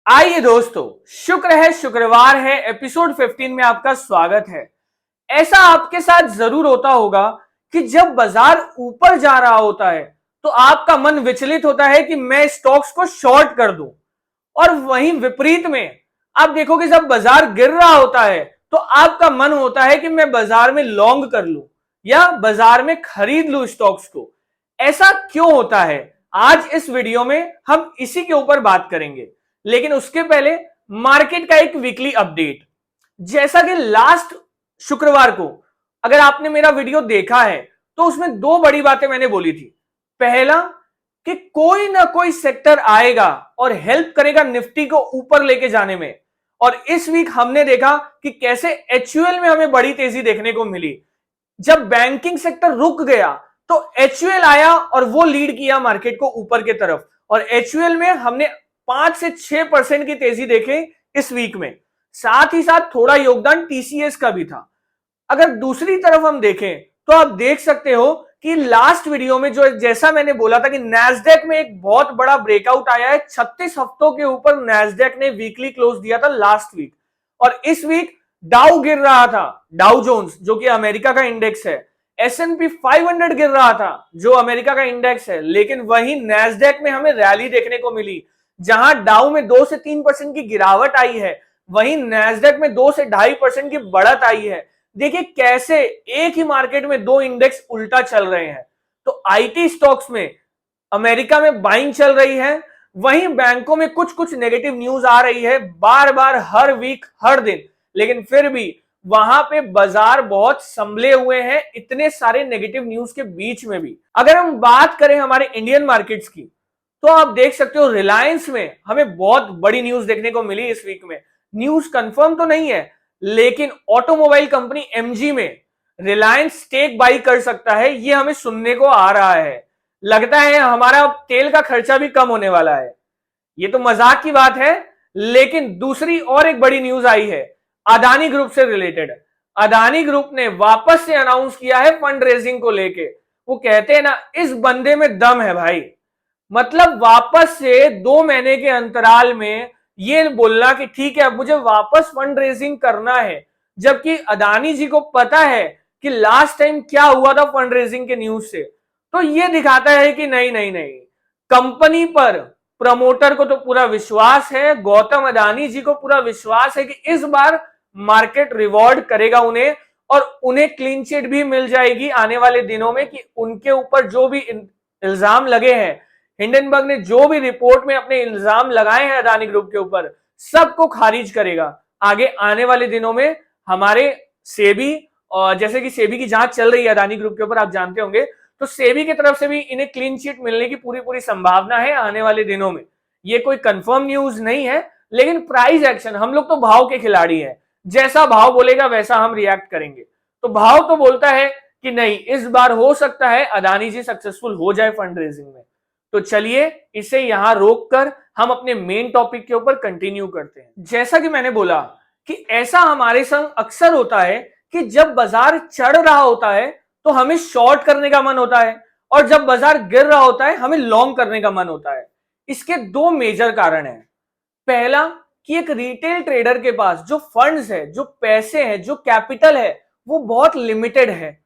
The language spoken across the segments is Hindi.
आइए दोस्तों, शुक्र है शुक्रवार है। एपिसोड 15 में आपका स्वागत है। ऐसा आपके साथ जरूर होता होगा कि जब बाजार ऊपर जा रहा होता है तो आपका मन विचलित होता है कि मैं स्टॉक्स को शॉर्ट कर दूं, और वहीं विपरीत में आप देखोगे जब बाजार गिर रहा होता है तो आपका मन होता है कि मैं बाजार में लॉन्ग कर लूं या बाजार में खरीद लूं स्टॉक्स को। ऐसा क्यों होता है, आज इस वीडियो में हम इसी के ऊपर बात करेंगे। लेकिन उसके पहले मार्केट का एक वीकली अपडेट। जैसा कि लास्ट शुक्रवार को अगर आपने मेरा वीडियो देखा है तो उसमें दो बड़ी बातें मैंने बोली थी। पहला कि कोई ना कोई सेक्टर आएगा और हेल्प करेगा निफ्टी को ऊपर लेके जाने में, और इस वीक हमने देखा कि कैसे एचयूएल में हमें बड़ी तेजी देखने को मिली। जब बैंकिंग सेक्टर रुक गया तो एचयूएल आया और वो लीड किया मार्केट को ऊपर की तरफ, और एचयूएल में हमने 5 से 6% की तेजी देखे इस वीक में। साथ ही साथ थोड़ा योगदान टीसीएस का भी था। अगर दूसरी तरफ हम देखें तो आप देख सकते हो कि लास्ट वीडियो में जो जैसा मैंने बोला था कि नैस्डैक में एक बहुत बड़ा ब्रेकआउट आया है। 36 हफ्तों के ऊपर नैस्डैक ने वीकली क्लोज दिया था लास्ट वीक, और इस वीक डाउ गिर रहा था, डाउ जोन्स जो कि अमेरिका का इंडेक्स है। एसएनपी 500 गिर रहा था जो अमेरिका का इंडेक्स है, लेकिन वहीं नैस्डैक में हमें रैली देखने को मिली। जहां डाउ में 2 से 3% की गिरावट आई है, वहीं नैस्डैक में 2 से 2.5% की बढ़त आई है। देखिए कैसे एक ही मार्केट में दो इंडेक्स उल्टा चल रहे हैं। तो आईटी स्टॉक्स में अमेरिका में बाइंग चल रही है, वहीं बैंकों में कुछ कुछ नेगेटिव न्यूज आ रही है बार बार हर वीक हर दिन, लेकिन फिर भी वहां पे बाजार बहुत संभले हुए हैं इतने सारे नेगेटिव न्यूज के बीच में भी। अगर हम बात करें हमारे इंडियन मार्केट्स की तो आप देख सकते हो रिलायंस में हमें बहुत बड़ी न्यूज देखने को मिली इस वीक में। न्यूज कंफर्म तो नहीं है, लेकिन ऑटोमोबाइल कंपनी एमजी में रिलायंस स्टेक बाई कर सकता है, ये हमें सुनने को आ रहा है। लगता है हमारा तेल का खर्चा भी कम होने वाला है। ये तो मजाक की बात है, लेकिन दूसरी और एक बड़ी न्यूज आई है अदानी ग्रुप से रिलेटेड। अदानी ग्रुप ने वापस से अनाउंस किया है फंड रेजिंग को लेके। वो कहते हैं ना, इस बंदे में दम है भाई। मतलब वापस से 2 महीने के अंतराल में ये बोलना कि ठीक है अब मुझे वापस फंड रेजिंग करना है, जबकि अदानी जी को पता है कि लास्ट टाइम क्या हुआ था फंड रेजिंग के न्यूज से। तो ये दिखाता है कि नहीं नहीं नहीं, कंपनी पर प्रमोटर को तो पूरा विश्वास है, गौतम अदानी जी को पूरा विश्वास है कि इस बार मार्केट रिवॉर्ड करेगा उन्हें, और उन्हें क्लीन चिट भी मिल जाएगी आने वाले दिनों में कि उनके ऊपर जो भी इल्जाम लगे हैं, हिंडनबर्ग ने जो भी रिपोर्ट में अपने इल्जाम लगाए हैं अदानी ग्रुप के ऊपर, सबको खारिज करेगा। आगे आने वाले दिनों में हमारे सेबी, और जैसे कि सेबी की जांच चल रही है अदानी ग्रुप के ऊपर, आप जानते होंगे, तो सेबी की तरफ से भी इन्हें क्लीन चिट मिलने की पूरी पूरी संभावना है आने वाले दिनों में। ये कोई कंफर्म न्यूज नहीं है, लेकिन प्राइस एक्शन, हम लोग तो भाव के खिलाड़ी हैं, जैसा भाव बोलेगा वैसा हम रिएक्ट करेंगे। तो भाव तो बोलता है कि नहीं इस बार हो सकता है अदानी जी सक्सेसफुल हो जाए फंड रेजिंग में। तो चलिए इसे यहां रोककर हम अपने मेन टॉपिक के ऊपर कंटिन्यू करते हैं। जैसा कि मैंने बोला कि ऐसा हमारे संग अक्सर होता है कि जब बाजार चढ़ रहा होता है तो हमें शॉर्ट करने का मन होता है, और जब बाजार गिर रहा होता है हमें लॉन्ग करने का मन होता है। इसके दो मेजर कारण हैं। पहला कि एक रिटेल ट्रेडर के पास जो फंड्स है, जो पैसे हैं, जो कैपिटल है, वो बहुत लिमिटेड है।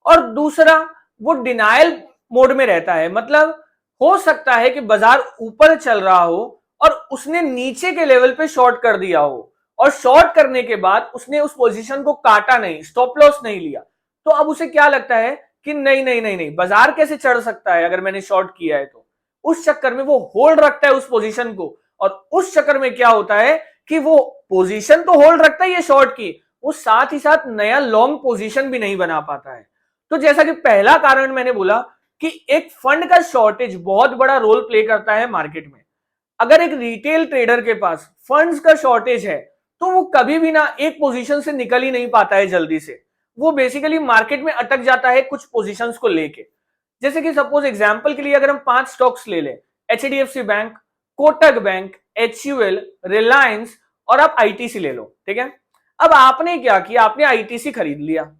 और दूसरा, वो डिनायल मोड में रहता है। मतलब हो सकता है कि बाजार ऊपर चल रहा हो और उसने नीचे के लेवल पे शॉर्ट कर दिया हो, और शॉर्ट करने के बाद उसने उस पोजीशन को काटा नहीं, स्टॉप लॉस नहीं लिया, तो अब उसे क्या लगता है कि नहीं नहीं नहीं नहीं, बाजार कैसे चढ़ सकता है अगर मैंने शॉर्ट किया है। तो उस चक्कर में वो होल्ड रखता है उस पोजीशन को, और उस चक्कर में क्या होता है कि वो पोजीशन तो होल्ड रखता है ये शॉर्ट की, वो साथ ही साथ नया लॉन्ग पोजीशन भी नहीं बना पाता है। तो जैसा कि पहला कारण मैंने बोला कि एक फंड का शॉर्टेज बहुत बड़ा रोल प्ले करता है मार्केट में। अगर एक रिटेल ट्रेडर के पास फंड्स का शॉर्टेज है तो वो कभी भी ना एक पोजीशन से निकल ही नहीं पाता है जल्दी से। वो बेसिकली मार्केट में अटक जाता है कुछ पोजीशंस को लेके। जैसे कि सपोज एग्जांपल के लिए अगर हम 5 स्टॉक्स ले लें, HDFC bank, Kotak bank, HUL, Reliance, और आप आईटीसी ले लो, ठीक है। अब आपने क्या किया, आपने आईटीसी खरीद लिया,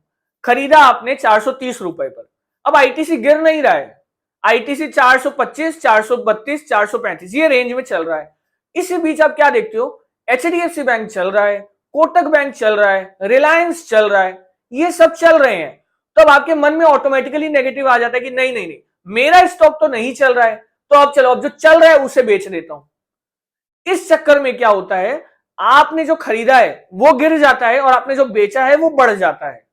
खरीदा आपने 430 रुपए पर। अब आईटीसी गिर नहीं रहा है, आईटीसी 425, 432, 435 ये रेंज में चल रहा है। इसी बीच आप क्या देखते हो, एचडीएफसी बैंक चल रहा है, कोटक बैंक चल रहा है, रिलायंस चल रहा है, ये सब चल रहे हैं। तो अब आपके मन में ऑटोमेटिकली नेगेटिव आ जाता है कि नहीं नहीं नहीं, मेरा स्टॉक तो नहीं चल रहा है, तो अब चलो अब जो चल रहा है उसे बेच देता हूं। इस चक्कर में क्या होता है, आपने जो खरीदा है वो गिर जाता है और आपने जो बेचा है वो बढ़ जाता है।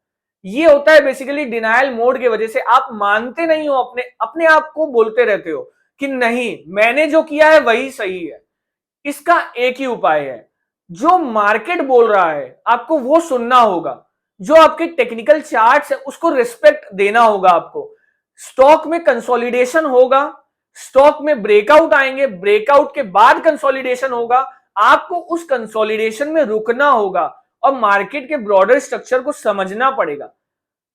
ये होता है बेसिकली डिनायल मोड की वजह से। आप मानते नहीं हो, अपने अपने आप को बोलते रहते हो कि नहीं मैंने जो किया है वही सही है। इसका एक ही उपाय है, जो मार्केट बोल रहा है आपको वो सुनना होगा, जो आपके टेक्निकल चार्ट्स है उसको रिस्पेक्ट देना होगा आपको। स्टॉक में कंसोलिडेशन होगा, स्टॉक में ब्रेकआउट आएंगे, ब्रेकआउट के बाद कंसोलिडेशन होगा, आपको उस कंसोलिडेशन में रुकना होगा और मार्केट के ब्रॉडर स्ट्रक्चर को समझना पड़ेगा।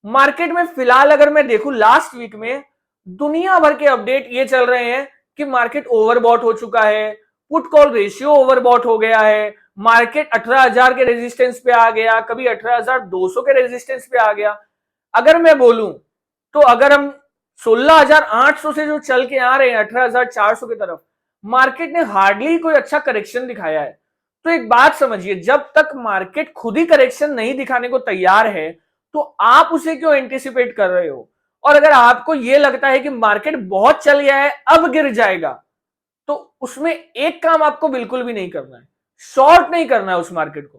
मार्केट में फिलहाल अगर मैं देखूं लास्ट वीक में दुनिया भर के अपडेट ये चल रहे हैं कि मार्केट ओवरबॉट हो चुका है, पुट कॉल रेशियो ओवरबॉट हो गया है, मार्केट 18,000 के रेजिस्टेंस पे आ गया, कभी 18,200 के रेजिस्टेंस पे आ गया। अगर मैं बोलूं तो अगर हम 16,800 से जो चल के आ रहे हैं 18,400 की तरफ, मार्केट ने हार्डली कोई अच्छा करेक्शन दिखाया है। तो एक बात समझिए, जब तक मार्केट खुद ही करेक्शन नहीं दिखाने को तैयार है तो आप उसे क्यों एंटिसिपेट कर रहे हो। और अगर आपको यह लगता है कि मार्केट बहुत चल गया है अब गिर जाएगा, तो उसमें एक काम आपको बिल्कुल भी नहीं करना है, शॉर्ट नहीं करना है उस मार्केट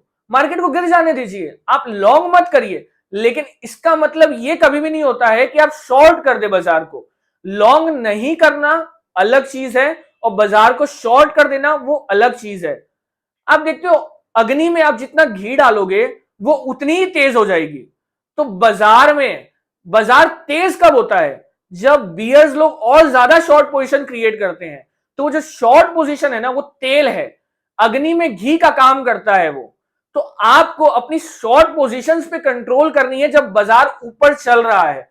को गिर जाने दीजिए, आप लॉन्ग मत करिए। लेकिन इसका मतलब यह कभी भी नहीं होता है कि आप शॉर्ट कर दे बाजार को। लॉन्ग नहीं करना अलग चीज है और बाजार को शॉर्ट कर देना वो अलग चीज है। आप देखते हो अग्नि में आप जितना घी डालोगे वो उतनी ही तेज हो जाएगी। तो बाजार तेज कब होता है, जब बियर्स लोग और ज्यादा शॉर्ट पोजीशन क्रिएट करते हैं। तो वो जो शॉर्ट पोजीशन है ना, वो तेल है, अग्नि में घी का काम करता है वो। तो आपको अपनी शॉर्ट पोजीशंस पे कंट्रोल करनी है जब बाजार ऊपर चल रहा है।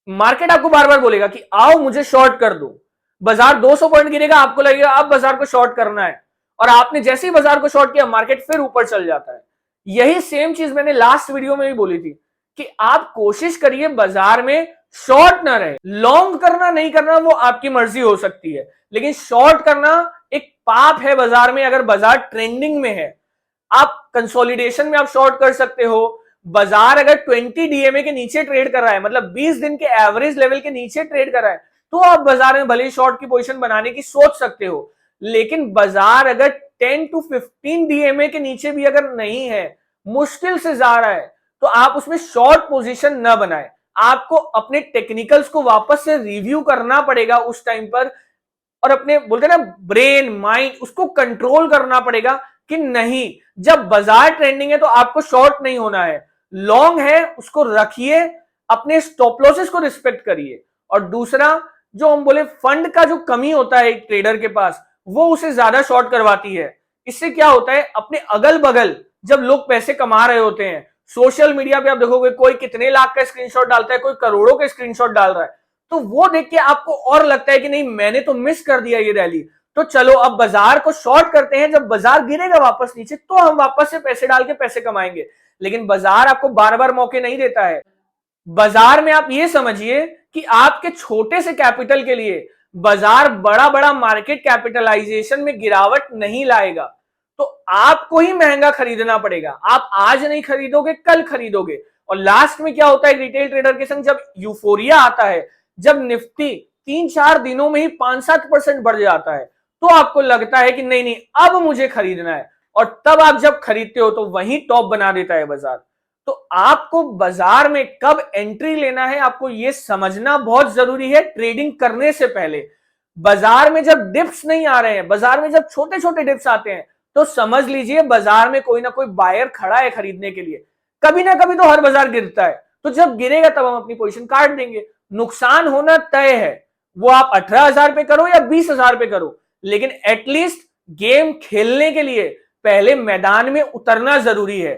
मार्केट आपको बार बार बोलेगा कि आओ मुझे शॉर्ट कर दो, बाजार 200 पॉइंट गिरेगा, आपको लगेगा अब बाजार को शॉर्ट करना है, और आपने जैसे ही बाजार को शॉर्ट किया मार्केट फिर ऊपर चल जाता है। यही सेम चीज मैंने लास्ट वीडियो में भी बोली थी कि आप कोशिश करिए बाजार में शॉर्ट ना रहे। लॉन्ग करना नहीं करना वो आपकी मर्जी हो सकती है, लेकिन शॉर्ट करना एक पाप है बाजार में। अगर बाजार ट्रेंडिंग में है, आप कंसोलिडेशन में आप शॉर्ट कर सकते हो। बाजार अगर 20 डीएमए के नीचे ट्रेड कर रहा है, मतलब 20 दिन के एवरेज लेवल के नीचे ट्रेड कर रहा है, तो आप बाजार में भले शॉर्ट की पोजीशन बनाने की सोच सकते हो। लेकिन बाजार अगर 10 to 15 डीएमए के नीचे भी अगर नहीं है, मुश्किल से जा रहा है, तो आप उसमें शॉर्ट पोजीशन न बनाए। आपको अपने टेक्निकल्स को वापस से रिव्यू करना पड़ेगा उस टाइम पर, और अपने बोलते हैं ना ब्रेन माइंड, उसको कंट्रोल करना पड़ेगा कि नहीं, जब बाजार ट्रेंडिंग है तो आपको शॉर्ट नहीं होना है, लॉन्ग है उसको रखिए, अपने स्टॉप लॉसेस को रिस्पेक्ट करिए। और दूसरा, जो हम बोले फंड का जो कमी होता है एक ट्रेडर के पास, वो उसे ज्यादा शॉर्ट करवाती है। इससे क्या होता है, अपने अगल बगल जब लोग पैसे कमा रहे होते हैं, सोशल मीडिया पे आप देखोगे कोई कितने लाख का स्क्रीनशॉट डालता है, कोई करोड़ों का स्क्रीनशॉट डाल रहा है, तो वो देख के आपको और लगता है कि नहीं मैंने तो मिस कर दिया ये रैली, तो चलो अब बाजार को शॉर्ट करते हैं, जब बाजार गिरेगा वापस नीचे तो हम वापस से पैसे डाल के पैसे कमाएंगे। लेकिन बाजार आपको बार बार मौके नहीं देता है। बाजार में आप ये समझिए कि आपके छोटे से कैपिटल के लिए बाजार बड़ा बड़ा मार्केट कैपिटलाइजेशन में गिरावट नहीं लाएगा। तो आपको ही महंगा खरीदना पड़ेगा, आप आज नहीं खरीदोगे कल खरीदोगे। और लास्ट में क्या होता है रिटेल ट्रेडर के संग, जब यूफोरिया आता है, जब निफ्टी 3-4 दिनों में ही 5-7% बढ़ जाता है, तो आपको लगता है कि नहीं नहीं अब मुझे खरीदना है, और तब आप जब खरीदते हो तो वही टॉप बना देता है बाजार। तो आपको बाजार में कब एंट्री लेना है आपको यह समझना बहुत जरूरी है ट्रेडिंग करने से पहले। बाजार में जब डिप्स नहीं आ रहे हैं, बाजार में जब छोटे छोटे डिप्स आते हैं, तो समझ लीजिए बाजार में कोई ना कोई बायर खड़ा है खरीदने के लिए। कभी ना कभी तो हर बाजार गिरता है, तो जब गिरेगा तब हम अपनी पोजीशन काट देंगे। नुकसान होना तय है, वो आप 18,000 पे करो या 20,000 पे करो, लेकिन एटलीस्ट गेम खेलने के लिए पहले मैदान में उतरना जरूरी है।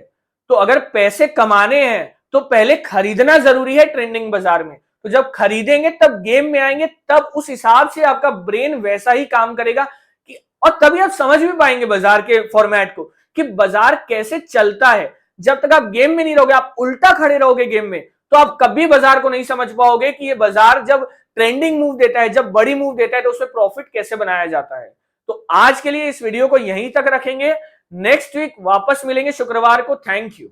तो अगर पैसे कमाने हैं तो पहले खरीदना जरूरी है ट्रेंडिंग बाजार में। तो जब खरीदेंगे तब गेम में आएंगे, तब उस हिसाब से आपका ब्रेन वैसा ही काम करेगा कि, और तभी आप समझ भी पाएंगे बाजार के फॉर्मेट को कि बाजार कैसे चलता है। जब तक आप गेम में नहीं रहोगे, आप उल्टा खड़े रहोगे गेम में, तो आप कभी बाजार को नहीं समझ पाओगे कि ये बाजार जब ट्रेंडिंग मूव देता है, जब बड़ी मूव देता है, तो उसमें प्रॉफिट कैसे बनाया जाता है। तो आज के लिए इस वीडियो को यहीं तक रखेंगे, नेक्स्ट वीक वापस मिलेंगे शुक्रवार को। Thank you.